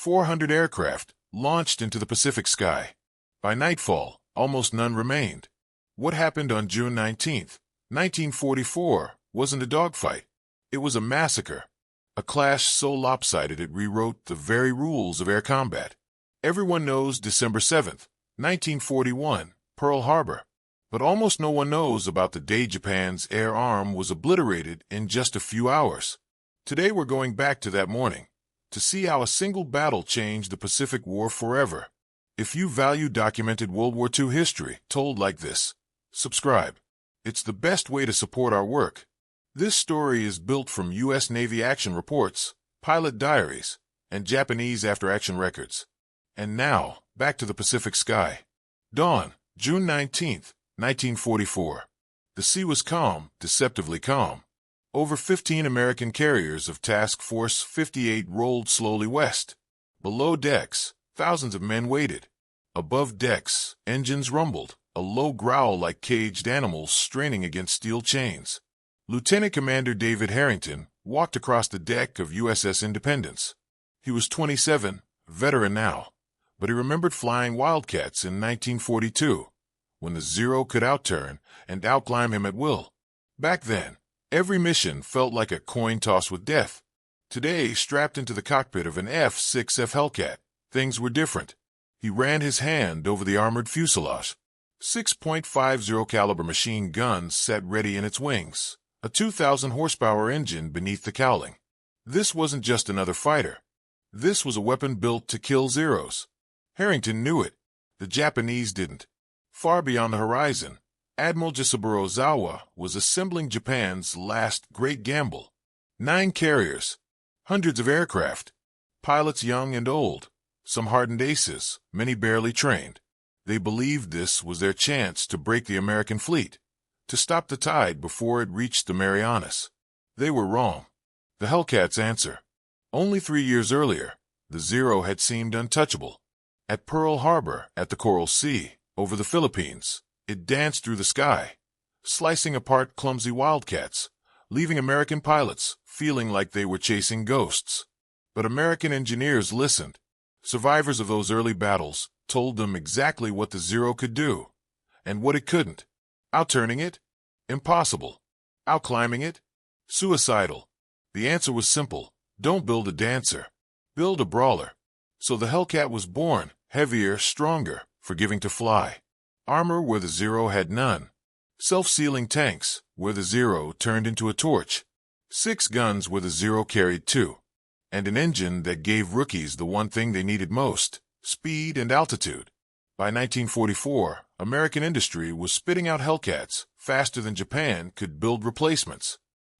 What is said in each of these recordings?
400 aircraft launched into the Pacific sky. By nightfall, almost none remained. What happened on June 19, 1944, wasn't a dogfight. It was a massacre. A clash so lopsided it rewrote the very rules of air combat. Everyone knows December 7th, 1941, Pearl Harbor. But almost no one knows about the day Japan's air arm was obliterated in just a few hours. Today we're going back to that morning, to see how a single battle changed the Pacific War forever. If you value documented World War II history told like this, subscribe. It's the best way to support our work. This story is built from U.S. Navy action reports, pilot diaries, and Japanese after-action records. And now, back to the Pacific sky. Dawn, June 19, 1944. The sea was calm, deceptively calm. Over 15 American carriers of Task Force 58 rolled slowly west. Below decks, thousands of men waited. Above decks, engines rumbled, a low growl like caged animals straining against steel chains. Lieutenant Commander David Harrington walked across the deck of USS Independence. He was 27, veteran now, but he remembered flying Wildcats in 1942, when the Zero could outturn and outclimb him at will. Back then, every mission felt like a coin toss with death. Today, strapped into the cockpit of an F-6F Hellcat, things were different. He ran his hand over the armored fuselage. 6.50 caliber machine guns sat ready in its wings. A 2,000 horsepower engine beneath the cowling. This wasn't just another fighter. This was a weapon built to kill Zeros. Harrington knew it. The Japanese didn't. Far beyond the horizon, Admiral Jisaburo Ozawa was assembling Japan's last great gamble. 9 carriers, hundreds of aircraft, pilots young and old, some hardened aces, many barely trained. They believed this was their chance to break the American fleet, to stop the tide before it reached the Marianas. They were wrong. The Hellcat's answer. Only 3 years earlier, the Zero had seemed untouchable. At Pearl Harbor, at the Coral Sea, over the Philippines, it danced through the sky, slicing apart clumsy Wildcats, leaving American pilots feeling like they were chasing ghosts. But American engineers listened. Survivors of those early battles told them exactly what the Zero could do, and what it couldn't. Outturning it? Impossible. Outclimbing it? Suicidal. The answer was simple. Don't build a dancer. Build a brawler. So the Hellcat was born, heavier, stronger, forgiving to fly. Armor where the Zero had none. Self-sealing tanks where the Zero turned into a torch. 6 guns where the Zero carried 2. And an engine that gave rookies the one thing they needed most, speed and altitude. By 1944, American industry was spitting out Hellcats faster than Japan could build replacements.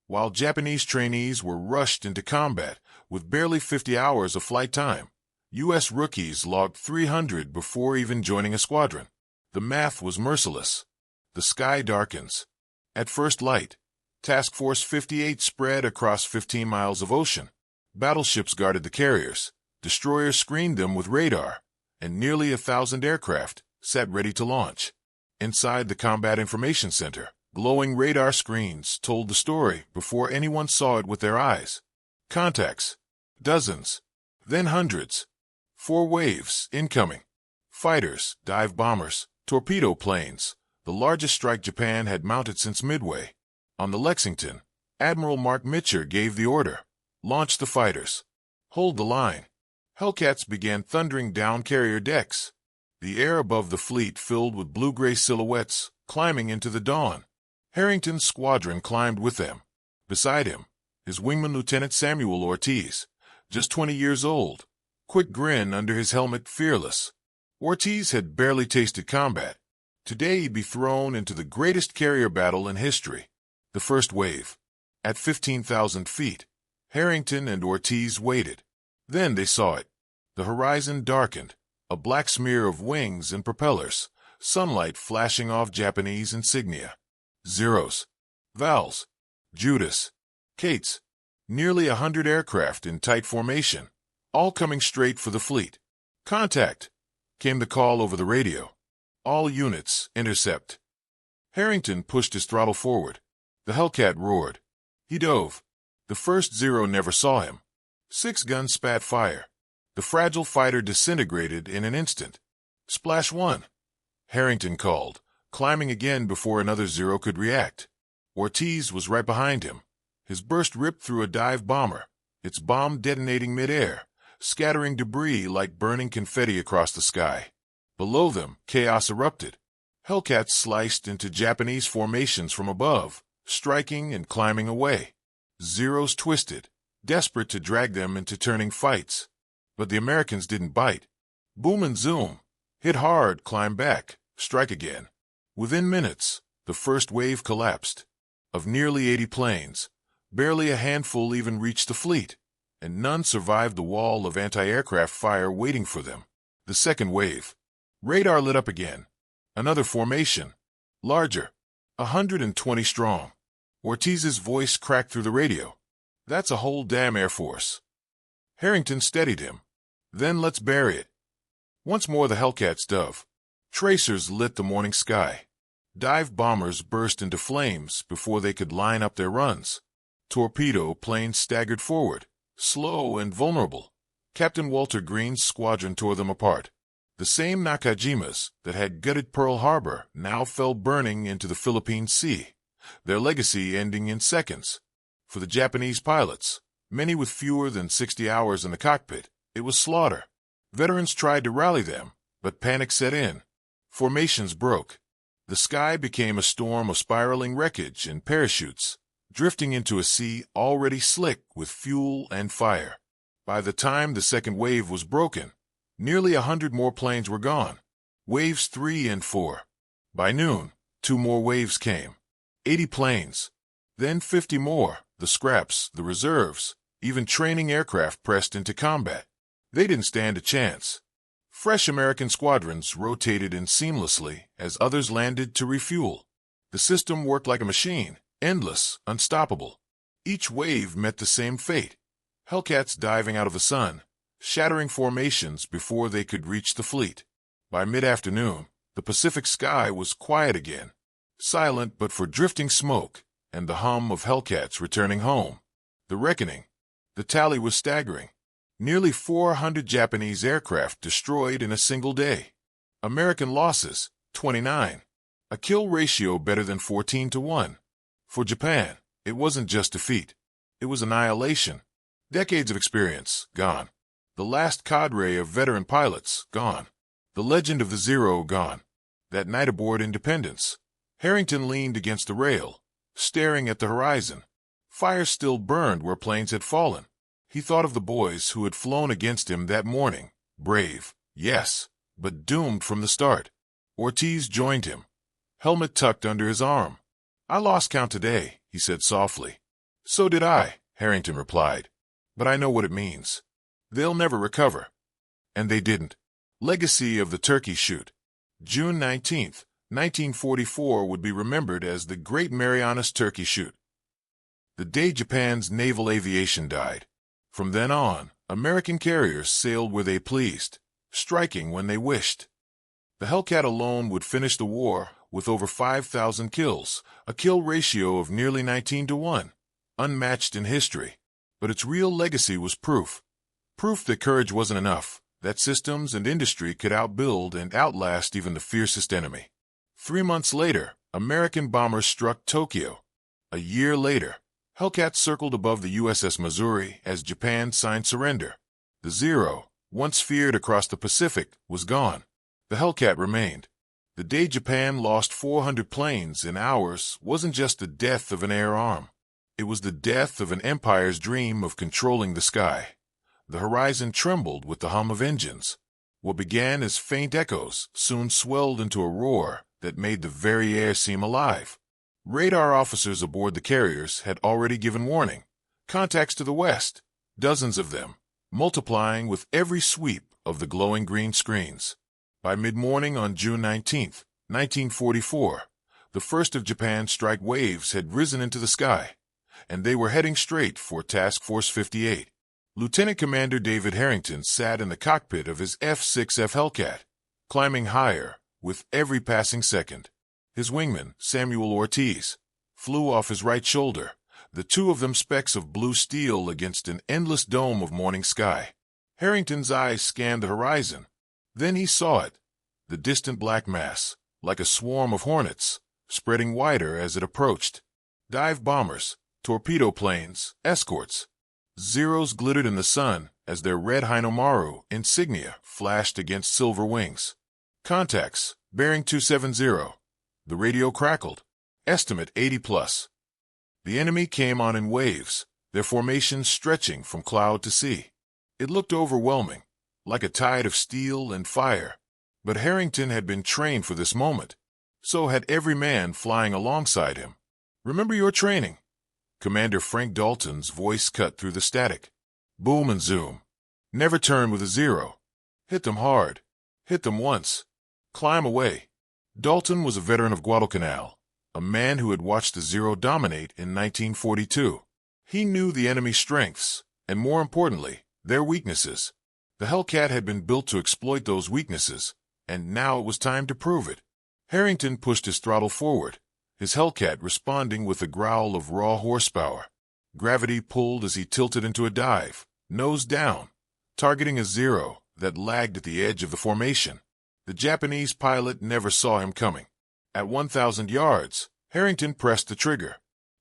While Japanese trainees were rushed into combat with barely 50 hours of flight time, U.S. rookies logged 300 before even joining a squadron. The math was merciless. The sky darkens. At first light, Task Force 58 spread across 15 miles of ocean. Battleships guarded the carriers. Destroyers screened them with radar. And nearly 1,000 aircraft sat ready to launch. Inside the Combat Information Center, glowing radar screens told the story before anyone saw it with their eyes. Contacts. Dozens. Then hundreds. 4 waves incoming. Fighters, dive bombers, torpedo planes, the largest strike Japan had mounted since Midway. On the Lexington, Admiral Mark Mitcher gave the order. Launch the fighters. Hold the line. Hellcats began thundering down carrier decks. The air above the fleet filled with blue-gray silhouettes, climbing into the dawn. Harrington's squadron climbed with them. Beside him, his wingman Lieutenant Samuel Ortiz, just 20 years old, quick grin under his helmet, fearless. Ortiz had barely tasted combat. Today he'd be thrown into the greatest carrier battle in history. The first wave. At 15,000 feet, Harrington and Ortiz waited. Then they saw it. The horizon darkened, a black smear of wings and propellers, sunlight flashing off Japanese insignia. Zeros, Vals, Judas, Kates, nearly 100 aircraft in tight formation, all coming straight for the fleet. Contact, came the call over the radio. All units, intercept. Harrington pushed his throttle forward. The Hellcat roared. He dove. The first Zero never saw him. 6 guns spat fire. The fragile fighter disintegrated in an instant. "Splash one," Harrington called, climbing again before another Zero could react. Ortiz was right behind him. His burst ripped through a dive bomber, its bomb detonating midair, scattering debris like burning confetti across the sky. Below them, chaos erupted. Hellcats sliced into Japanese formations from above, striking and climbing away. Zeros twisted, desperate to drag them into turning fights. But the Americans didn't bite. Boom and zoom. Hit hard, climb back, strike again. Within minutes, the first wave collapsed. Of nearly 80 planes, barely a handful even reached the fleet, and none survived the wall of anti-aircraft fire waiting for them. The second wave. Radar lit up again. Another formation. Larger. 120 strong. Ortiz's voice cracked through the radio. "That's a whole damn Air Force." Harrington steadied him. "Then let's bury it." Once more the Hellcats dove. Tracers lit the morning sky. Dive bombers burst into flames before they could line up their runs. Torpedo planes staggered forward, slow and vulnerable. Captain Walter Green's squadron tore them apart. The same Nakajimas that had gutted Pearl Harbor now fell burning into the Philippine Sea, their legacy ending in seconds. For the Japanese pilots, many with fewer than 60 hours in the cockpit, it was slaughter. Veterans tried to rally them, but panic set in. Formations broke. The sky became a storm of spiraling wreckage and parachutes, drifting into a sea already slick with fuel and fire. By the time the second wave was broken, nearly 100 more planes were gone. Waves 3 and 4. By noon, 2 more waves came. 80 planes. Then 50 more, the scraps, the reserves, even training aircraft pressed into combat. They didn't stand a chance. Fresh American squadrons rotated in seamlessly as others landed to refuel. The system worked like a machine, endless, unstoppable. Each wave met the same fate. Hellcats diving out of the sun, shattering formations before they could reach the fleet. By mid-afternoon, the Pacific sky was quiet again, silent but for drifting smoke and the hum of Hellcats returning home. The reckoning. The tally was staggering. Nearly 400 Japanese aircraft destroyed in a single day. American losses, 29. A kill ratio better than 14-1. For Japan, it wasn't just defeat. It was annihilation. Decades of experience, gone. The last cadre of veteran pilots, gone. The legend of the Zero, gone. That night aboard Independence, Harrington leaned against the rail, staring at the horizon. Fire still burned where planes had fallen. He thought of the boys who had flown against him that morning. Brave, yes, but doomed from the start. Ortiz joined him, helmet tucked under his arm. "I lost count today," he said softly. "So did I," Harrington replied. "But I know what it means. They'll never recover." And they didn't. Legacy of the Turkey Shoot. June 19th, 1944 would be remembered as the Great Marianas Turkey Shoot. The day Japan's naval aviation died. From then on, American carriers sailed where they pleased, striking when they wished. The Hellcat alone would finish the war with over 5,000 kills, a kill ratio of nearly 19-1, unmatched in history. But its real legacy was proof. Proof that courage wasn't enough, that systems and industry could outbuild and outlast even the fiercest enemy. 3 months later, American bombers struck Tokyo. A year later, Hellcats circled above the USS Missouri as Japan signed surrender. The Zero, once feared across the Pacific, was gone. The Hellcat remained. The day Japan lost 400 planes in hours wasn't just the death of an air arm. It was the death of an empire's dream of controlling the sky. The horizon trembled with the hum of engines. What began as faint echoes soon swelled into a roar that made the very air seem alive. Radar officers aboard the carriers had already given warning. Contacts to the west, dozens of them, multiplying with every sweep of the glowing green screens. By mid-morning on June 19th, 1944, the first of Japan's strike waves had risen into the sky, and they were heading straight for Task Force 58. Lieutenant Commander David Harrington sat in the cockpit of his F-6F Hellcat, climbing higher with every passing second. His wingman, Samuel Ortiz, flew off his right shoulder, the two of them specks of blue steel against an endless dome of morning sky. Harrington's eyes scanned the horizon. Then he saw it, the distant black mass, like a swarm of hornets, spreading wider as it approached. Dive bombers, torpedo planes, escorts. Zeros glittered in the sun as their red Hinomaru insignia flashed against silver wings. Contacts, bearing 270. The radio crackled. Estimate 80 plus. The enemy came on in waves, their formations stretching from cloud to sea. It looked overwhelming, like a tide of steel and fire. But Harrington had been trained for this moment. So had every man flying alongside him. Remember your training? Commander Frank Dalton's voice cut through the static. Boom and zoom. Never turn with a zero. Hit them hard. Hit them once. Climb away. Dalton was a veteran of Guadalcanal, a man who had watched the Zero dominate in 1942. He knew the enemy's strengths, and more importantly, their weaknesses. The Hellcat had been built to exploit those weaknesses, and now it was time to prove it. Harrington pushed his throttle forward, his Hellcat responding with a growl of raw horsepower. Gravity pulled as he tilted into a dive, nose down, targeting a Zero that lagged at the edge of the formation. The Japanese pilot never saw him coming. At 1,000 yards, Harrington pressed the trigger.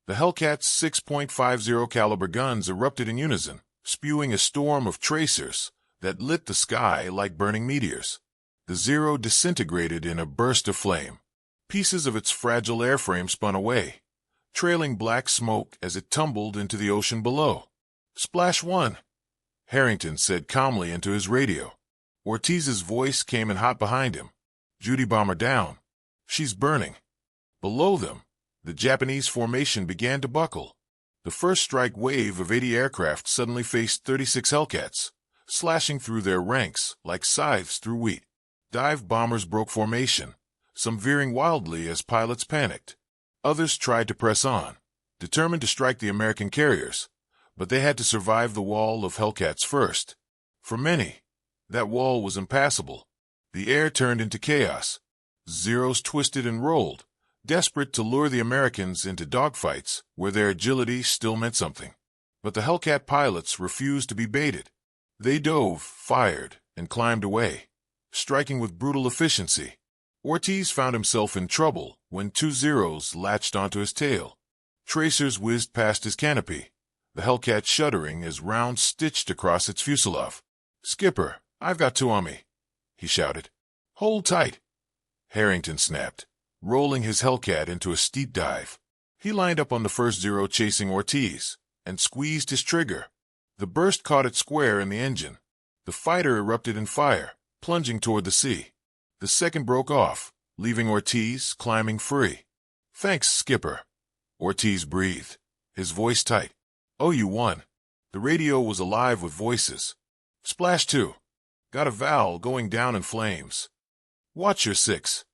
The Hellcat's 6.50 caliber guns erupted in unison, spewing a storm of tracers that lit the sky like burning meteors. The Zero disintegrated in a burst of flame. Pieces of its fragile airframe spun away, trailing black smoke as it tumbled into the ocean below. Splash one, Harrington said calmly into his radio. Ortiz's voice came in hot behind him. Judy bomber down. She's burning. Below them, the Japanese formation began to buckle. The first strike wave of 80 aircraft suddenly faced 36 Hellcats, slashing through their ranks like scythes through wheat. Dive bombers broke formation, some veering wildly as pilots panicked. Others tried to press on, determined to strike the American carriers, but they had to survive the wall of Hellcats first. For many, that wall was impassable. The air turned into chaos. Zeros twisted and rolled, desperate to lure the Americans into dogfights where their agility still meant something. But the Hellcat pilots refused to be baited. They dove, fired, and climbed away, striking with brutal efficiency. Ortiz found himself in trouble when 2 Zeros latched onto his tail. Tracers whizzed past his canopy, the Hellcat shuddering as rounds stitched across its fuselage. "Skipper, I've got 2 on me," he shouted. "Hold tight," Harrington snapped, rolling his Hellcat into a steep dive. He lined up on the first Zero chasing Ortiz and squeezed his trigger. The burst caught it square in the engine. The fighter erupted in fire, plunging toward the sea. The second broke off, leaving Ortiz climbing free. "Thanks, Skipper," Ortiz breathed, his voice tight. "Oh, you won." The radio was alive with voices. "Splash 2. Got a Val going down in flames. Watch your 6.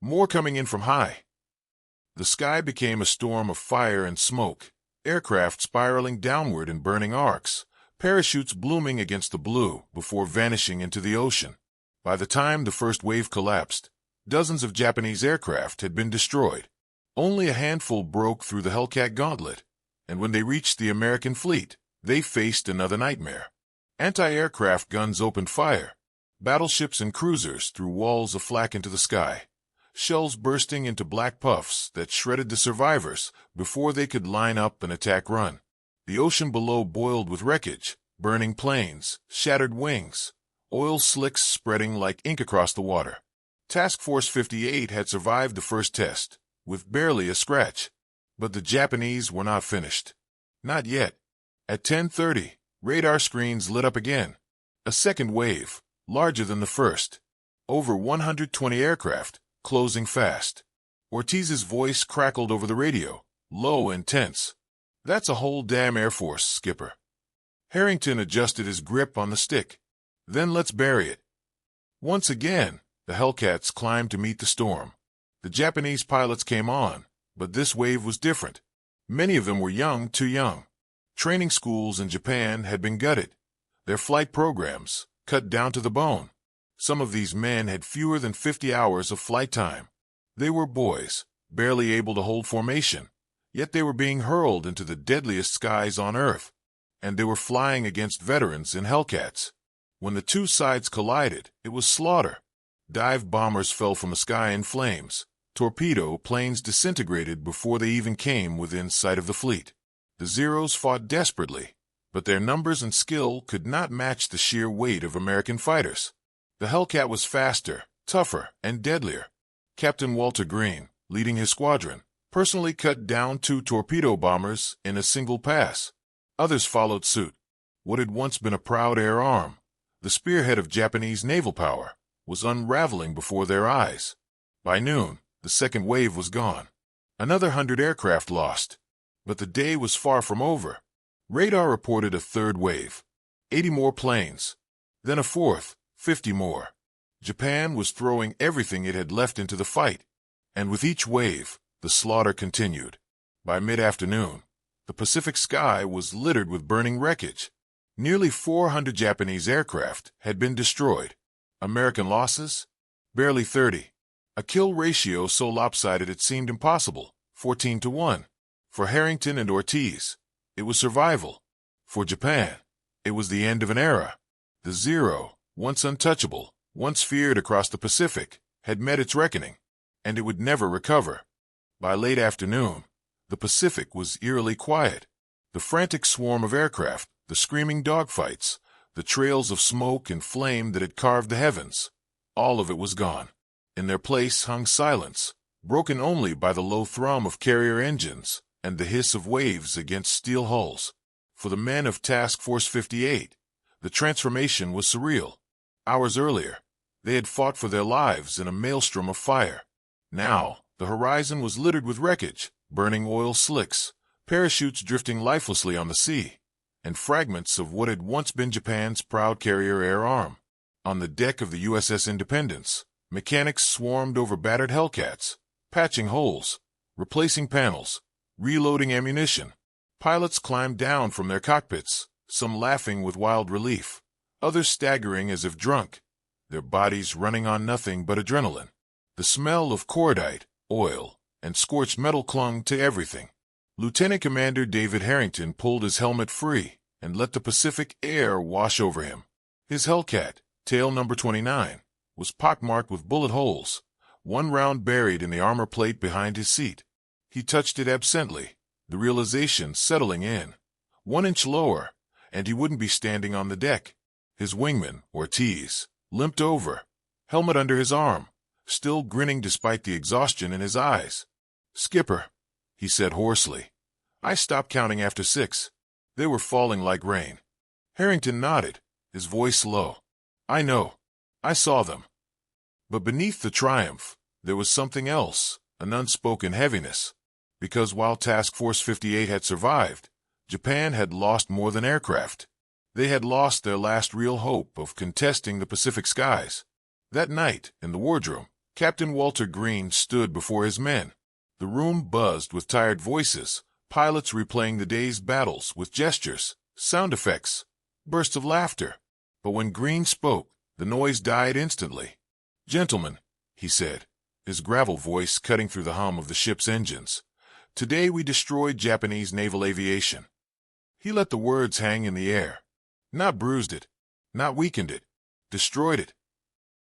More coming in from high." The sky became a storm of fire and smoke, aircraft spiraling downward in burning arcs, parachutes blooming against the blue before vanishing into the ocean. By the time the first wave collapsed, dozens of Japanese aircraft had been destroyed. Only a handful broke through the Hellcat gauntlet, and when they reached the American fleet, they faced another nightmare. Anti-aircraft guns opened fire. Battleships and cruisers threw walls of flak into the sky, shells bursting into black puffs that shredded the survivors before they could line up an attack run. The ocean below boiled with wreckage, burning planes, shattered wings, oil slicks spreading like ink across the water. Task Force 58 had survived the first test, with barely a scratch. But the Japanese were not finished. Not yet. At 10:30, radar screens lit up again. A second wave, larger than the first. Over 120 aircraft, closing fast. Ortiz's voice crackled over the radio, low and tense. "That's a whole damn Air Force, Skipper." Harrington adjusted his grip on the stick. "Then let's bury it." Once again, the Hellcats climbed to meet the storm. The Japanese pilots came on, but this wave was different. Many of them were young, too young. Training schools in Japan had been gutted, their flight programs cut down to the bone. Some of these men had fewer than 50 hours of flight time. They were boys, barely able to hold formation, yet they were being hurled into the deadliest skies on Earth, and they were flying against veterans in Hellcats. When the two sides collided, it was slaughter. Dive bombers fell from the sky in flames. Torpedo planes disintegrated before they even came within sight of the fleet. The Zeros fought desperately, but their numbers and skill could not match the sheer weight of American fighters. The Hellcat was faster, tougher, and deadlier. Captain Walter Green, leading his squadron, personally cut down 2 torpedo bombers in a single pass. Others followed suit. What had once been a proud air arm, the spearhead of Japanese naval power, was unraveling before their eyes. By noon, the second wave was gone. Another 100 aircraft lost. But the day was far from over. Radar reported a third wave, 80 more planes. Then a fourth, 50 more. Japan was throwing everything it had left into the fight. And with each wave, the slaughter continued. By mid-afternoon, the Pacific sky was littered with burning wreckage. Nearly 400 Japanese aircraft had been destroyed. American losses? Barely 30. A kill ratio so lopsided it seemed impossible, 14-1. For Harrington and Ortiz, it was survival. For Japan, it was the end of an era. The Zero, once untouchable, once feared across the Pacific, had met its reckoning, and it would never recover. By late afternoon, the Pacific was eerily quiet. The frantic swarm of aircraft, the screaming dogfights, the trails of smoke and flame that had carved the heavens, all of it was gone. In their place hung silence, broken only by the low thrum of carrier engines and the hiss of waves against steel hulls. For the men of Task Force 58, the transformation was surreal. Hours earlier, they had fought for their lives in a maelstrom of fire. Now, the horizon was littered with wreckage, burning oil slicks, parachutes drifting lifelessly on the sea, and fragments of what had once been Japan's proud carrier air arm. On the deck of the USS Independence, mechanics swarmed over battered Hellcats, patching holes, replacing panels, reloading ammunition. Pilots climbed down from their cockpits, some laughing with wild relief, others staggering as if drunk, their bodies running on nothing but adrenaline. The smell of cordite, oil, and scorched metal clung to everything. Lieutenant Commander David Harrington pulled his helmet free and let the Pacific air wash over him. His Hellcat, tail number 29, was pockmarked with bullet holes, one round buried in the armor plate behind his seat. He touched it absently, the realization settling in. 1 inch lower, and he wouldn't be standing on the deck. His wingman, Ortiz, limped over, helmet under his arm, still grinning despite the exhaustion in his eyes. "Skipper," he said hoarsely. "I stopped counting after 6. They were falling like rain." Harrington nodded, his voice low. "I know. I saw them." But beneath the triumph, there was something else, an unspoken heaviness. Because while Task Force 58 had survived, Japan had lost more than aircraft. They had lost their last real hope of contesting the Pacific skies. That night, in the wardroom, Captain Walter Green stood before his men. The room buzzed with tired voices, pilots replaying the day's battles with gestures, sound effects, bursts of laughter. But when Green spoke, the noise died instantly. "Gentlemen," he said, his gravel voice cutting through the hum of the ship's engines, "today we destroyed Japanese naval aviation." He let the words hang in the air. Not bruised it, not weakened it, destroyed it.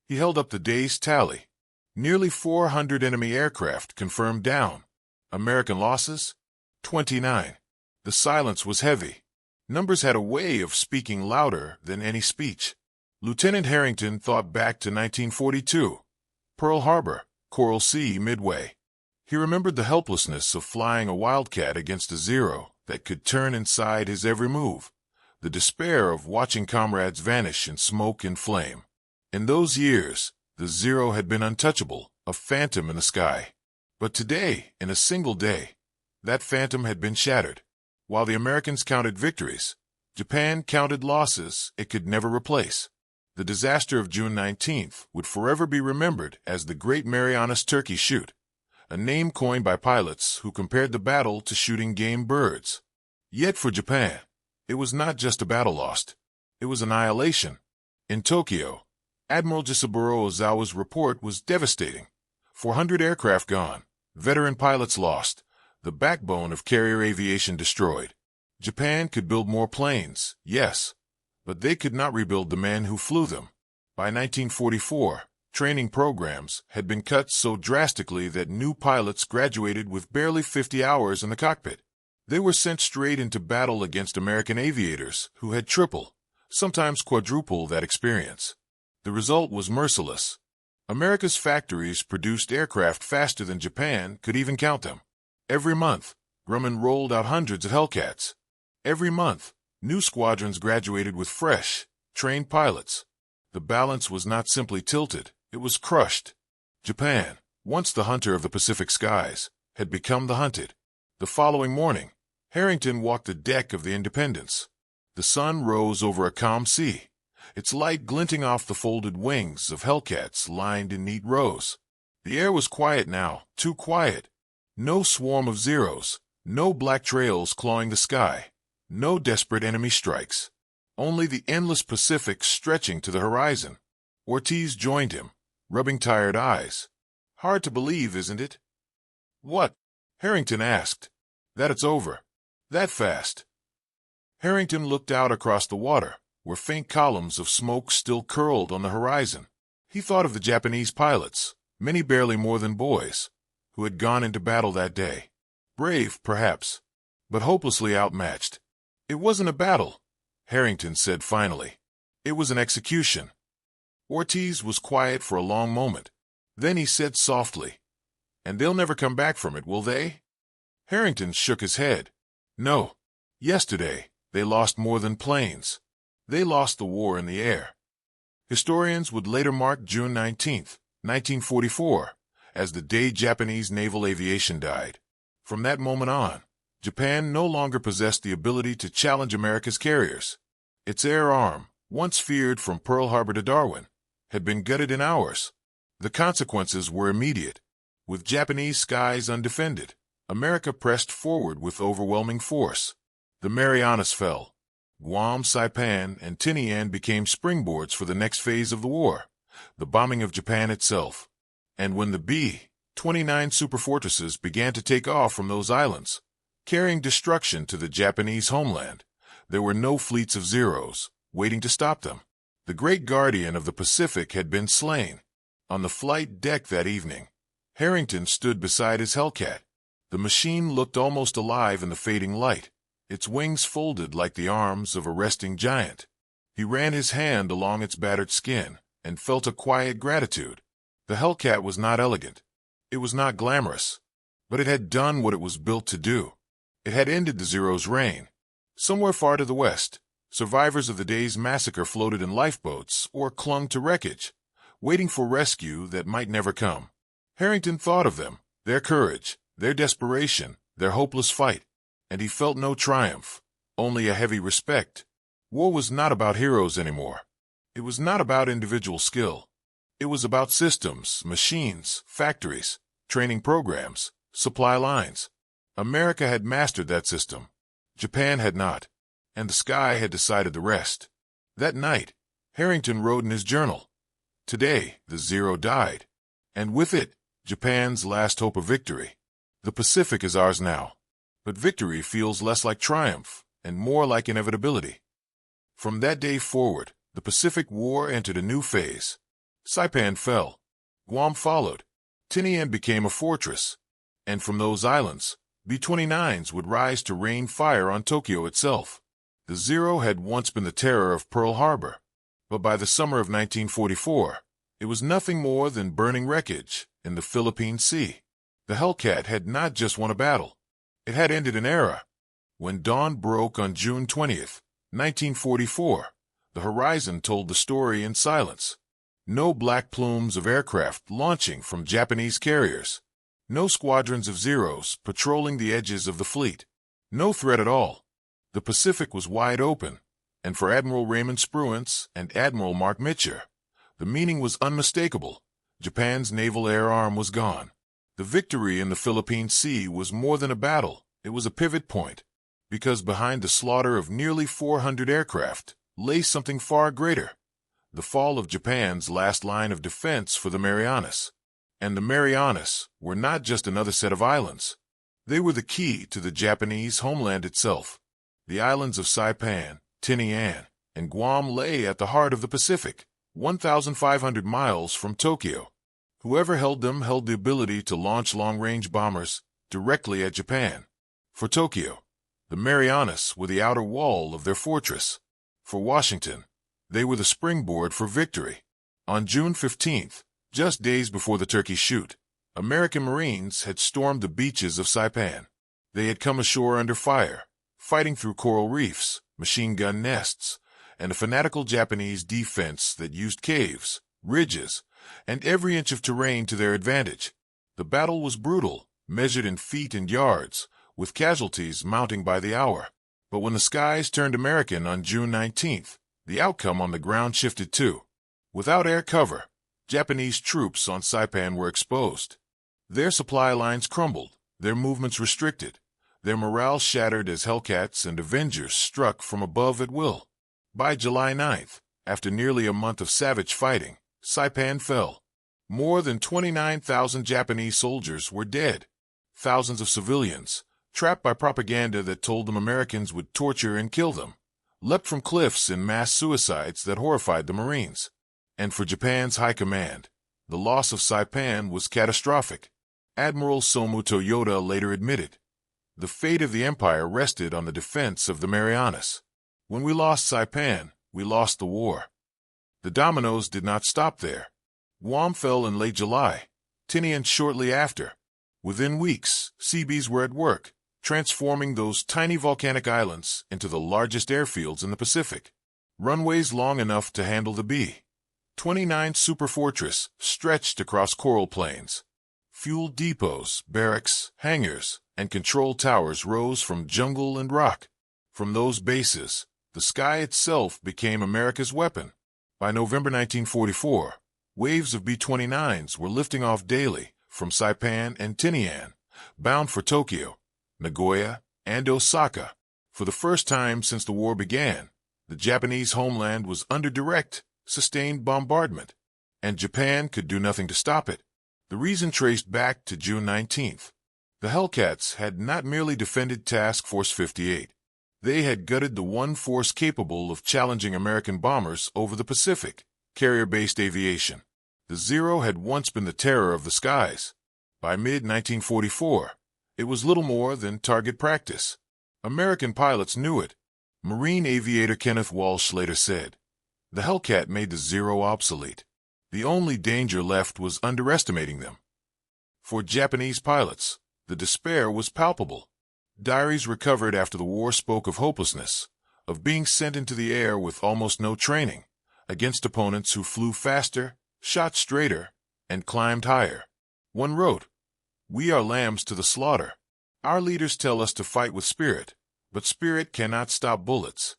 He held up the day's tally. Nearly 400 enemy aircraft confirmed down. American losses? 29. The silence was heavy. Numbers had a way of speaking louder than any speech. Lieutenant Harrington thought back to 1942. Pearl Harbor, Coral Sea, Midway. He remembered the helplessness of flying a Wildcat against a Zero that could turn inside his every move, the despair of watching comrades vanish in smoke and flame. In those years, the Zero had been untouchable, a phantom in the sky. But today, in a single day, that phantom had been shattered. While the Americans counted victories, Japan counted losses it could never replace. The disaster of June 19th would forever be remembered as the Great Marianas Turkey Shoot, a name coined by pilots who compared the battle to shooting game birds. Yet for Japan, it was not just a battle lost. It was annihilation. In Tokyo, Admiral Jisaburo Ozawa's report was devastating. 400 aircraft gone, veteran pilots lost, the backbone of carrier aviation destroyed. Japan could build more planes, yes, but they could not rebuild the men who flew them. By 1944, training programs had been cut so drastically that new pilots graduated with barely 50 hours in the cockpit. They were sent straight into battle against American aviators who had triple, sometimes quadruple that experience. The result was merciless. America's factories produced aircraft faster than Japan could even count them. Every month, Grumman rolled out hundreds of Hellcats. Every month, new squadrons graduated with fresh, trained pilots. The balance was not simply tilted, it was crushed. Japan, once the hunter of the Pacific skies, had become the hunted. The following morning, Harrington walked the deck of the Independence. The sun rose over a calm sea, its light glinting off the folded wings of Hellcats lined in neat rows. The air was quiet now, too quiet. No swarm of Zeros, no black trails clawing the sky, no desperate enemy strikes. Only the endless Pacific stretching to the horizon. Ortiz joined him, rubbing tired eyes. Hard to believe, isn't it? What? Harrington asked. That it's over. That fast. Harrington looked out across the water, where faint columns of smoke still curled on the horizon. He thought of the Japanese pilots, many barely more than boys, who had gone into battle that day. Brave, perhaps, but hopelessly outmatched. It wasn't a battle, Harrington said finally. It was an execution. Ortiz was quiet for a long moment. Then he said softly, "And they'll never come back from it, will they?" Harrington shook his head. No. Yesterday, they lost more than planes. They lost the war in the air. Historians would later mark June 19th, 1944, as the day Japanese naval aviation died. From that moment on, Japan no longer possessed the ability to challenge America's carriers. Its air arm, once feared from Pearl Harbor to Darwin, had been gutted in hours. The consequences were immediate. With Japanese skies undefended, America pressed forward with overwhelming force. The Marianas fell. Guam, Saipan, and Tinian became springboards for the next phase of the war, the bombing of Japan itself. And when the B-29 superfortresses began to take off from those islands, carrying destruction to the Japanese homeland, there were no fleets of Zeros waiting to stop them. The great guardian of the Pacific had been slain. On the flight deck that evening, Harrington stood beside his Hellcat. The machine looked almost alive in the fading light, its wings folded like the arms of a resting giant. He ran his hand along its battered skin and felt a quiet gratitude. The Hellcat was not elegant. It was not glamorous. But it had done what it was built to do. It had ended the Zero's reign. Somewhere far to the west, survivors of the day's massacre floated in lifeboats or clung to wreckage, waiting for rescue that might never come. Harrington thought of them, their courage, their desperation, their hopeless fight, and he felt no triumph, only a heavy respect. War was not about heroes anymore. It was not about individual skill. It was about systems, machines, factories, training programs, supply lines. America had mastered that system. Japan had not, and the sky had decided the rest. That night, Harrington wrote in his journal, "Today, the Zero died, and with it, Japan's last hope of victory. The Pacific is ours now, but victory feels less like triumph and more like inevitability." From that day forward, the Pacific War entered a new phase. Saipan fell. Guam followed. Tinian became a fortress. And from those islands, B-29s would rise to rain fire on Tokyo itself. The Zero had once been the terror of Pearl Harbor, but by the summer of 1944, it was nothing more than burning wreckage in the Philippine Sea. The Hellcat had not just won a battle. It had ended an era. When dawn broke on June 20th, 1944, the horizon told the story in silence. No black plumes of aircraft launching from Japanese carriers. No squadrons of Zeros patrolling the edges of the fleet. No threat at all. The Pacific was wide open, and for Admiral Raymond Spruance and Admiral Mark Mitcher, the meaning was unmistakable. Japan's naval air arm was gone. The victory in the Philippine Sea was more than a battle. It was a pivot point, because behind the slaughter of nearly 400 aircraft lay something far greater. The fall of Japan's last line of defense for the Marianas. And the Marianas were not just another set of islands. They were the key to the Japanese homeland itself. The islands of Saipan, Tinian, and Guam lay at the heart of the Pacific, 1,500 miles from Tokyo. Whoever held them held the ability to launch long-range bombers directly at Japan. For Tokyo, the Marianas were the outer wall of their fortress. For Washington, they were the springboard for victory. On June 15th, just days before the Turkey Shoot, American Marines had stormed the beaches of Saipan. They had come ashore under fire, fighting through coral reefs, machine gun nests, and a fanatical Japanese defense that used caves, ridges, and every inch of terrain to their advantage. The battle was brutal, measured in feet and yards, with casualties mounting by the hour. But when the skies turned American on June 19th, the outcome on the ground shifted too. Without air cover, Japanese troops on Saipan were exposed. Their supply lines crumbled, their movements restricted, their morale shattered as Hellcats and Avengers struck from above at will. By July 9th, after nearly a month of savage fighting, Saipan fell. More than 29,000 Japanese soldiers were dead. Thousands of civilians, trapped by propaganda that told them Americans would torture and kill them, leapt from cliffs in mass suicides that horrified the Marines. And for Japan's high command, the loss of Saipan was catastrophic. Admiral Somu Toyota later admitted, "The fate of the empire rested on the defense of the Marianas. When we lost Saipan, we lost the war." The dominoes did not stop there. Guam fell in late July, Tinian shortly after. Within weeks, Seabees were at work, transforming those tiny volcanic islands into the largest airfields in the Pacific. Runways long enough to handle the B-29 superfortress stretched across coral plains. Fuel depots, barracks, hangars, and control towers rose from jungle and rock. From those bases, the sky itself became America's weapon. By November 1944, waves of B-29s were lifting off daily from Saipan and Tinian, bound for Tokyo, Nagoya, and Osaka. For the first time since the war began, the Japanese homeland was under direct, sustained bombardment, and Japan could do nothing to stop it. The reason traced back to June 19th. The Hellcats had not merely defended Task Force 58. They had gutted the one force capable of challenging American bombers over the Pacific, carrier-based aviation. The Zero had once been the terror of the skies. By mid-1944, it was little more than target practice. American pilots knew it. Marine aviator Kenneth Walsh later said, "The Hellcat made the Zero obsolete. The only danger left was underestimating them." For Japanese pilots, the despair was palpable. Diaries recovered after the war spoke of hopelessness, of being sent into the air with almost no training, against opponents who flew faster, shot straighter, and climbed higher. One wrote, "We are lambs to the slaughter. Our leaders tell us to fight with spirit, but spirit cannot stop bullets."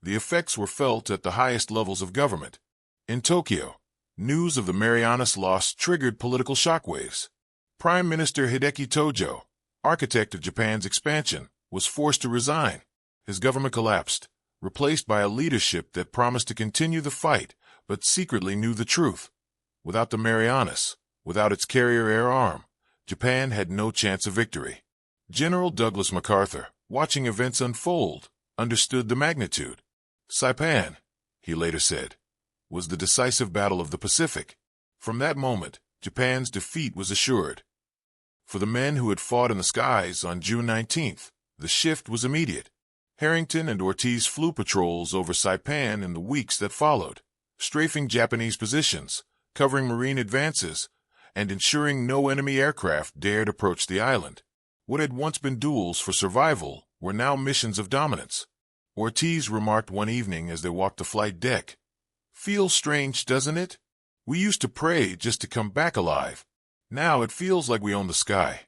The effects were felt at the highest levels of government. In Tokyo, news of the Marianas loss triggered political shockwaves. Prime Minister Hideki Tojo, architect of Japan's expansion, was forced to resign. His government collapsed, replaced by a leadership that promised to continue the fight, but secretly knew the truth. Without the Marianas, without its carrier air arm, Japan had no chance of victory. General Douglas MacArthur, watching events unfold, understood the magnitude. Saipan, he later said, was the decisive battle of the Pacific. From that moment, Japan's defeat was assured. For the men who had fought in the skies on June 19th, the shift was immediate. Harrington and Ortiz flew patrols over Saipan in the weeks that followed, strafing Japanese positions, covering Marine advances, and ensuring no enemy aircraft dared approach the island. What had once been duels for survival were now missions of dominance. Ortiz remarked one evening as they walked the flight deck, "Feels strange, doesn't it? We used to pray just to come back alive. Now it feels like we own the sky."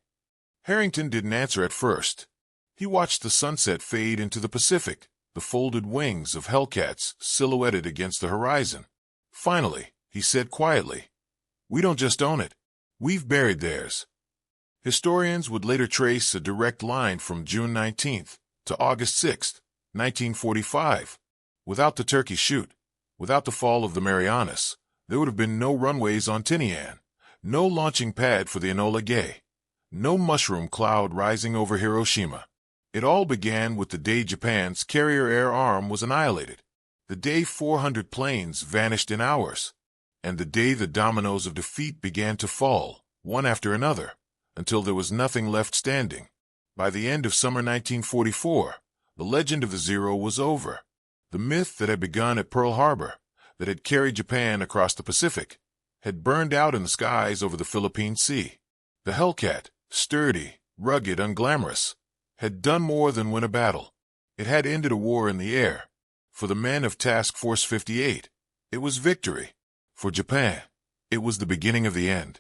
Harrington didn't answer at first. He watched the sunset fade into the Pacific, the folded wings of Hellcats silhouetted against the horizon. Finally, he said quietly, "We don't just own it. We've buried theirs." Historians would later trace a direct line from June 19th to August 6th, 1945. Without the Turkey Shoot, without the fall of the Marianas, there would have been no runways on Tinian, no launching pad for the Enola Gay, no mushroom cloud rising over Hiroshima. It all began with the day Japan's carrier air arm was annihilated. The day 400 planes vanished in hours, and the day the dominoes of defeat began to fall, one after another, until there was nothing left standing. By the end of summer 1944, the legend of the Zero was over. The myth that had begun at Pearl Harbor, that had carried Japan across the Pacific, had burned out in the skies over the Philippine Sea. The Hellcat, sturdy, rugged, unglamorous, had done more than win a battle. It had ended a war in the air. For the men of Task Force 58, it was victory. For Japan, it was the beginning of the end.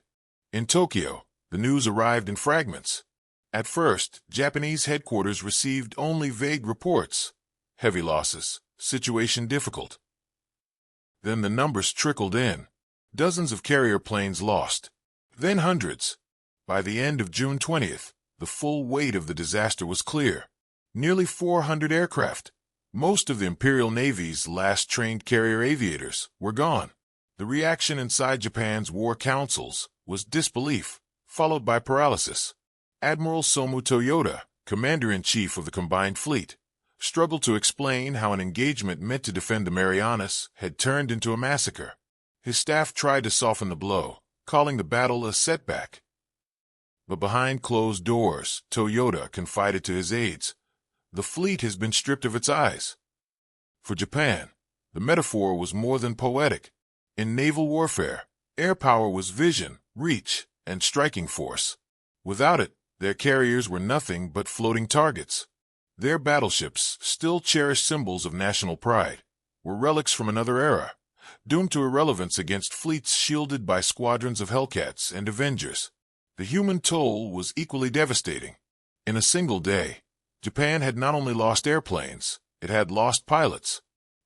In Tokyo, the news arrived in fragments. At first, Japanese headquarters received only vague reports. Heavy losses, situation difficult. Then the numbers trickled in. Dozens of carrier planes lost. Then hundreds. By the end of June 20th, the full weight of the disaster was clear. Nearly 400 aircraft, most of the Imperial Navy's last trained carrier aviators, were gone. The reaction inside Japan's war councils was disbelief, followed by paralysis. Admiral Somu Toyota, commander-in-chief of the combined fleet, struggled to explain how an engagement meant to defend the Marianas had turned into a massacre. His staff tried to soften the blow, calling the battle a setback. But behind closed doors, Toyota confided to his aides, "The fleet has been stripped of its eyes." For Japan, the metaphor was more than poetic. In naval warfare, air power was vision, reach, and striking force. Without it, their carriers were nothing but floating targets. Their battleships, still cherished symbols of national pride, were relics from another era, doomed to irrelevance against fleets shielded by squadrons of Hellcats and Avengers. The human toll was equally devastating. In a single day, Japan had not only lost airplanes, it had lost pilots.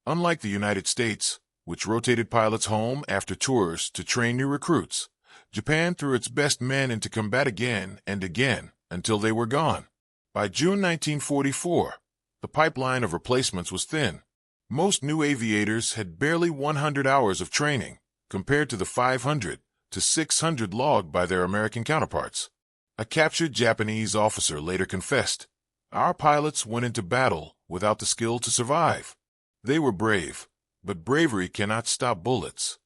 Unlike the United States, which rotated pilots home after tours to train new recruits, Japan threw its best men into combat again and again until they were gone. By June 1944, the pipeline of replacements was thin. Most new aviators had barely 100 hours of training, compared to the 500 to 600 logged by their American counterparts. A captured Japanese officer later confessed, "Our pilots went into battle without the skill to survive." They were brave, but bravery cannot stop bullets.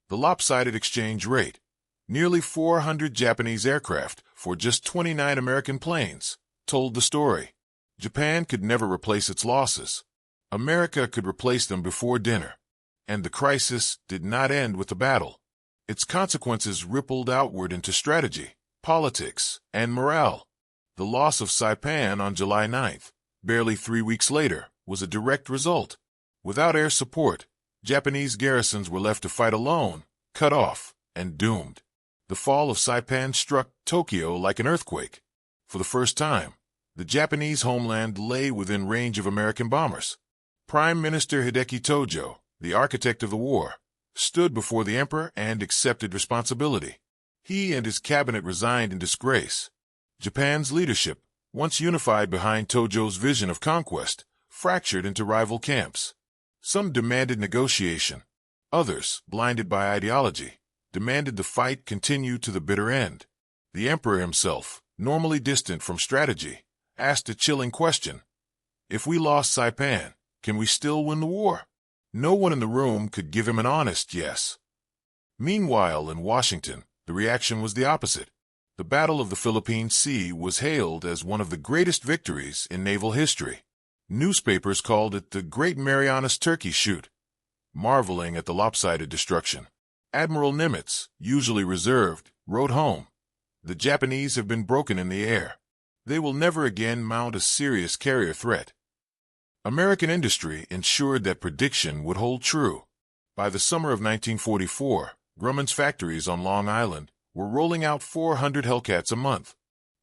The lopsided exchange rate, nearly 400 Japanese aircraft for just 29 American planes, told the story. Japan could never replace its losses. America could replace them before dinner. And the crisis did not end with the battle. Its consequences rippled outward into strategy, politics, and morale. The loss of Saipan on July 9th, barely 3 weeks later, was a direct result. Without air support, Japanese garrisons were left to fight alone, cut off, and doomed. The fall of Saipan struck Tokyo like an earthquake. For the first time, the Japanese homeland lay within range of American bombers. Prime Minister Hideki Tojo, the architect of the war, stood before the emperor and accepted responsibility. He and his cabinet resigned in disgrace. Japan's leadership, once unified behind Tojo's vision of conquest, fractured into rival camps. Some demanded negotiation. Others, blinded by ideology, demanded the fight continue to the bitter end. The emperor himself, normally distant from strategy, asked a chilling question. If we lost Saipan, can we still win the war? No one in the room could give him an honest yes. Meanwhile, in Washington, the reaction was the opposite. The Battle of the Philippine Sea was hailed as one of the greatest victories in naval history. Newspapers called it the Great Marianas Turkey Shoot, marveling at the lopsided destruction. Admiral Nimitz, usually reserved, wrote home, "The Japanese have been broken in the air. They will never again mount a serious carrier threat." American industry ensured that prediction would hold true. By the summer of 1944, Grumman's factories on Long Island were rolling out 400 Hellcats a month.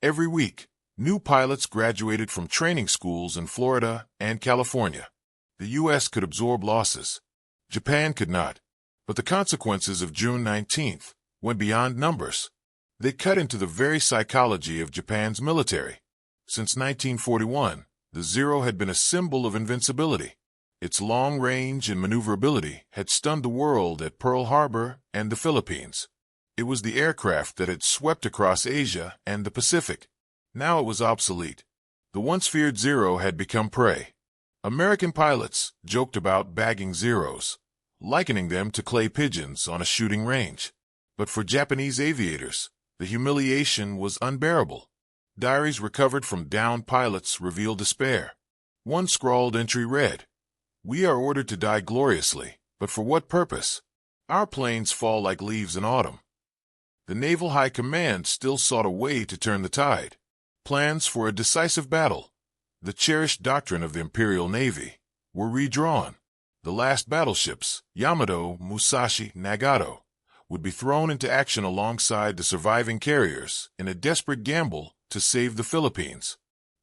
Every week, new pilots graduated from training schools in Florida and California. The U.S. could absorb losses. Japan could not. But the consequences of June 19th went beyond numbers. They cut into the very psychology of Japan's military. Since 1941, the Zero had been a symbol of invincibility. Its long range and maneuverability had stunned the world at Pearl Harbor and the Philippines. It was the aircraft that had swept across Asia and the Pacific. Now it was obsolete. The once feared Zero had become prey. American pilots joked about bagging zeros, likening them to clay pigeons on a shooting range. But for Japanese aviators, the humiliation was unbearable. Diaries recovered from downed pilots revealed despair. One scrawled entry read, "We are ordered to die gloriously, but for what purpose? Our planes fall like leaves in autumn." The Naval High Command still sought a way to turn the tide. Plans for a decisive battle, the cherished doctrine of the Imperial Navy, were redrawn. The last battleships, Yamato, Musashi, Nagato, would be thrown into action alongside the surviving carriers in a desperate gamble to save the Philippines.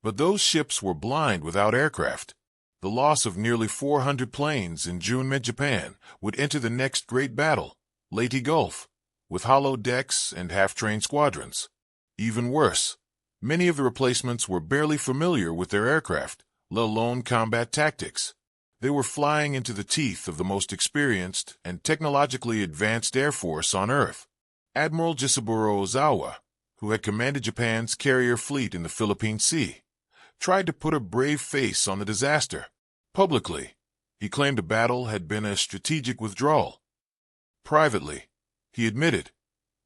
But those ships were blind without aircraft. The loss of nearly 400 planes in June meant Japan would enter the next great battle, Leyte Gulf, with hollow decks and half-trained squadrons. Even worse, many of the replacements were barely familiar with their aircraft, let alone combat tactics. They were flying into the teeth of the most experienced and technologically advanced Air Force on Earth. Admiral Jisaburo Ozawa, who had commanded Japan's carrier fleet in the Philippine Sea, tried to put a brave face on the disaster. Publicly, he claimed the battle had been a strategic withdrawal. Privately, he admitted,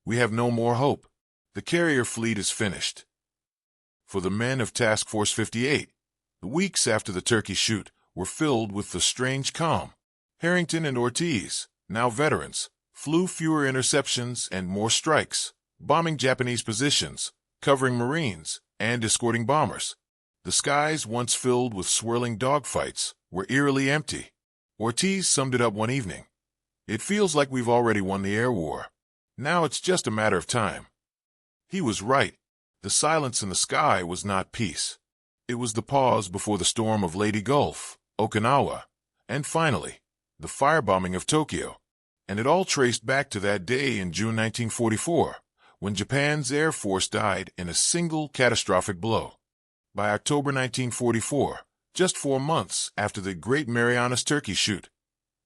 "We have no more hope. The carrier fleet is finished." For the men of Task Force 58, the weeks after the Turkey Shoot were filled with the strange calm. Harrington and Ortiz, now veterans, flew fewer interceptions and more strikes, bombing Japanese positions, covering Marines, and escorting bombers. The skies, once filled with swirling dogfights, were eerily empty. Ortiz summed it up one evening. "It feels like we've already won the air war. Now it's just a matter of time." He was right. The silence in the sky was not peace. It was the pause before the storm of Leyte Gulf, Okinawa, and finally, the firebombing of Tokyo. And it all traced back to that day in June 1944, when Japan's Air Force died in a single catastrophic blow. By October 1944, just 4 months after the Great Marianas Turkey Shoot,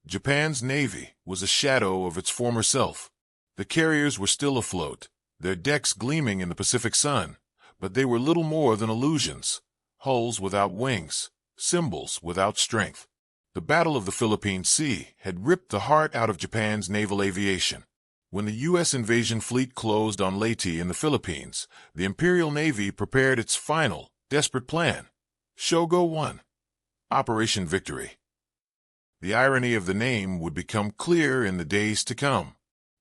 Japan's Navy was a shadow of its former self. The carriers were still afloat, their decks gleaming in the Pacific sun, but they were little more than illusions, hulls without wings, symbols without strength. The Battle of the Philippine Sea had ripped the heart out of Japan's naval aviation. When the U.S. invasion fleet closed on Leyte in the Philippines, the Imperial Navy prepared its final, desperate plan. Shogo 1. Operation Victory. The irony of the name would become clear in the days to come.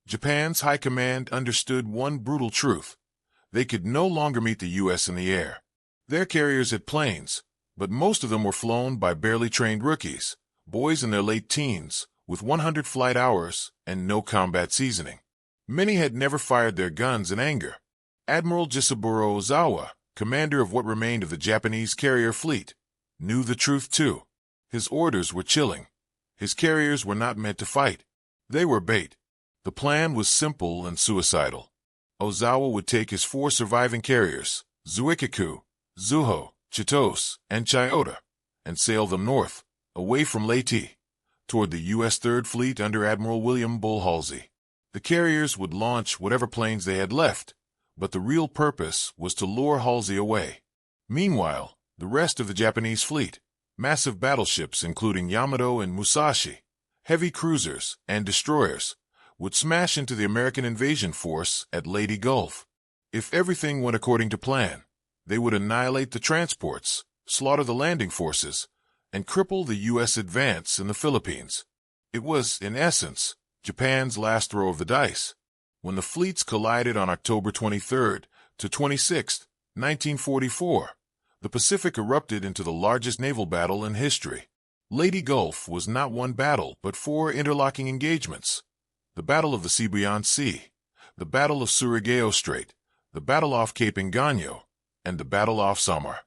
Japan's high command understood one brutal truth. They could no longer meet the U.S. in the air. Their carriers had planes, but most of them were flown by barely trained rookies, boys in their late teens, with 100 flight hours and no combat seasoning. Many had never fired their guns in anger. Admiral Jisaburo Ozawa, commander of what remained of the Japanese carrier fleet, knew the truth too. His orders were chilling. His carriers were not meant to fight. They were bait. The plan was simple and suicidal. Ozawa would take his 4 surviving carriers, Zuikaku, Zuho, Chitose, and Chiyoda, and sail them north, away from Leyte, toward the U.S. Third Fleet under Admiral William Bull Halsey. The carriers would launch whatever planes they had left, but the real purpose was to lure Halsey away. Meanwhile, the rest of the Japanese fleet, massive battleships including Yamato and Musashi, heavy cruisers, and destroyers, would smash into the American invasion force at Leyte Gulf. If everything went according to plan, they would annihilate the transports, slaughter the landing forces, and cripple the U.S. advance in the Philippines. It was, in essence, Japan's last throw of the dice. When the fleets collided on October 23rd to 26th, 1944, the Pacific erupted into the largest naval battle in history. Leyte Gulf was not one battle but 4 interlocking engagements. The Battle of the Sibuyan Sea, the Battle of Surigao Strait, the Battle off Cape Engano, and the Battle off Samar.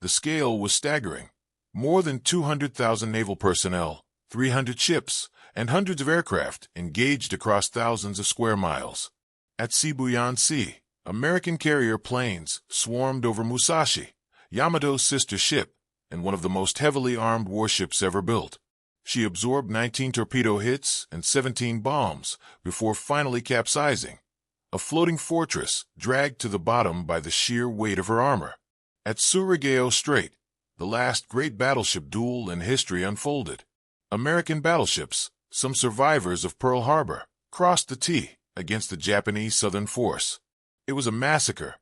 The scale was staggering. More than 200,000 naval personnel, 300 ships, and hundreds of aircraft engaged across thousands of square miles. At Sibuyan Sea, American carrier planes swarmed over Musashi, Yamato's sister ship, and one of the most heavily armed warships ever built. She absorbed 19 torpedo hits and 17 bombs before finally capsizing, a floating fortress dragged to the bottom by the sheer weight of her armor. At Surigao Strait, The last great battleship duel in history unfolded. American battleships, some survivors of Pearl Harbor, crossed the T against the Japanese Southern Force. It was a massacre.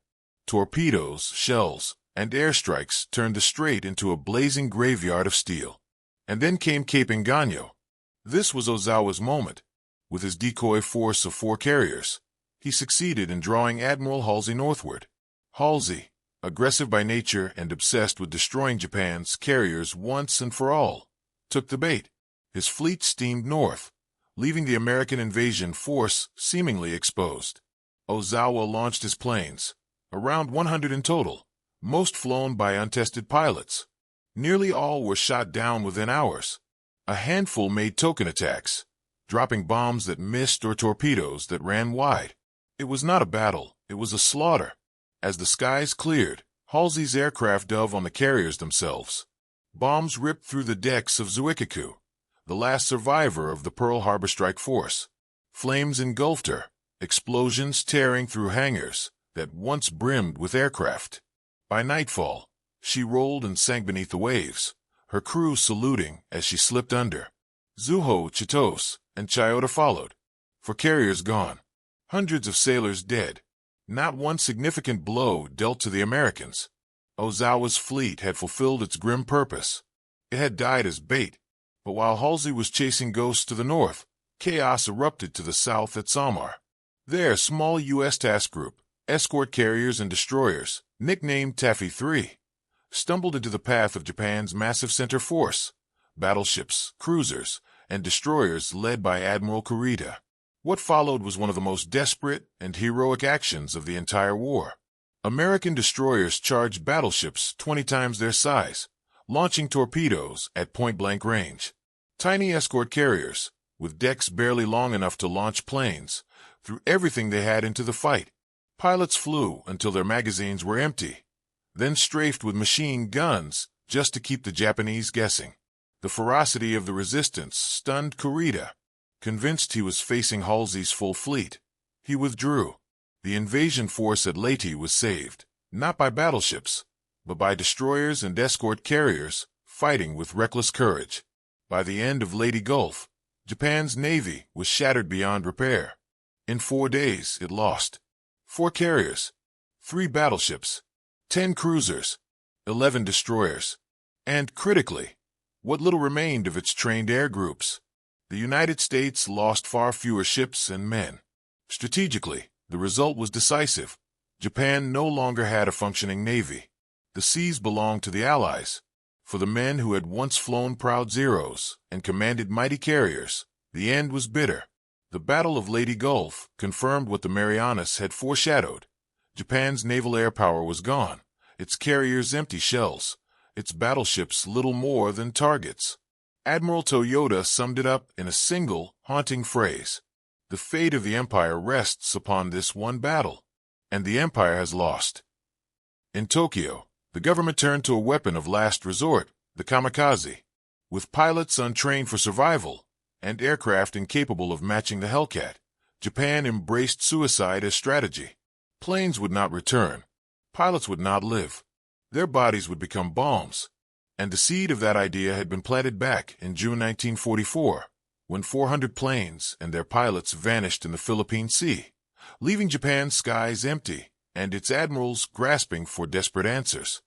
Torpedoes, shells, and airstrikes turned the strait into a blazing graveyard of steel. And then came Cape Engano. This was Ozawa's moment. With his decoy force of 4 carriers, he succeeded in drawing Admiral Halsey northward. Halsey, aggressive by nature and obsessed with destroying Japan's carriers once and for all, took the bait. His fleet steamed north, leaving the American invasion force seemingly exposed. Ozawa launched his planes, around 100 in total, most flown by untested pilots. Nearly all were shot down within hours. A handful made token attacks, dropping bombs that missed or torpedoes that ran wide. It was not a battle, it was a slaughter. As the skies cleared, Halsey's aircraft dove on the carriers themselves. Bombs ripped through the decks of Zuikaku, the last survivor of the Pearl Harbor strike force. Flames engulfed her, explosions tearing through hangars that once brimmed with aircraft. By nightfall, she rolled and sank beneath the waves, her crew saluting as she slipped under. Zuho, Chitose, and Chiyoda followed. For carriers gone, hundreds of sailors dead. Not one significant blow dealt to the Americans. Ozawa's fleet had fulfilled its grim purpose. It had died as bait. But while Halsey was chasing ghosts to the north, chaos erupted to the south at Samar. There, a small U.S. task group, escort carriers and destroyers, nicknamed Taffy 3, stumbled into the path of Japan's massive center force, battleships, cruisers, and destroyers led by Admiral Kurita. What followed was one of the most desperate and heroic actions of the entire war. American destroyers charged battleships 20 times their size, launching torpedoes at point-blank range. Tiny escort carriers, with decks barely long enough to launch planes, threw everything they had into the fight. Pilots flew until their magazines were empty, then strafed with machine guns just to keep the Japanese guessing. The ferocity of the resistance stunned Kurita. Convinced he was facing Halsey's full fleet, he withdrew. The invasion force at Leyte was saved, not by battleships, but by destroyers and escort carriers fighting with reckless courage. By the end of Leyte Gulf, Japan's navy was shattered beyond repair. In 4 days, it lost 4 carriers, 3 battleships, 10 cruisers, 11 destroyers, and, critically, what little remained of its trained air groups. The United States lost far fewer ships and men. Strategically, the result was decisive. Japan no longer had a functioning navy. The seas belonged to the Allies. For the men who had once flown proud Zeros and commanded mighty carriers, the end was bitter. The Battle of Leyte Gulf confirmed what the Marianas had foreshadowed. Japan's naval air power was gone, its carriers empty shells, its battleships little more than targets. Admiral Toyota summed it up in a single, haunting phrase. The fate of the empire rests upon this one battle, and the empire has lost. In Tokyo, the government turned to a weapon of last resort, the kamikaze. With pilots untrained for survival and aircraft incapable of matching the Hellcat, Japan embraced suicide as strategy. Planes would not return. Pilots would not live. Their bodies would become bombs. And the seed of that idea had been planted back in June 1944, when 400 planes and their pilots vanished in the Philippine Sea, leaving Japan's skies empty and its admirals grasping for desperate answers.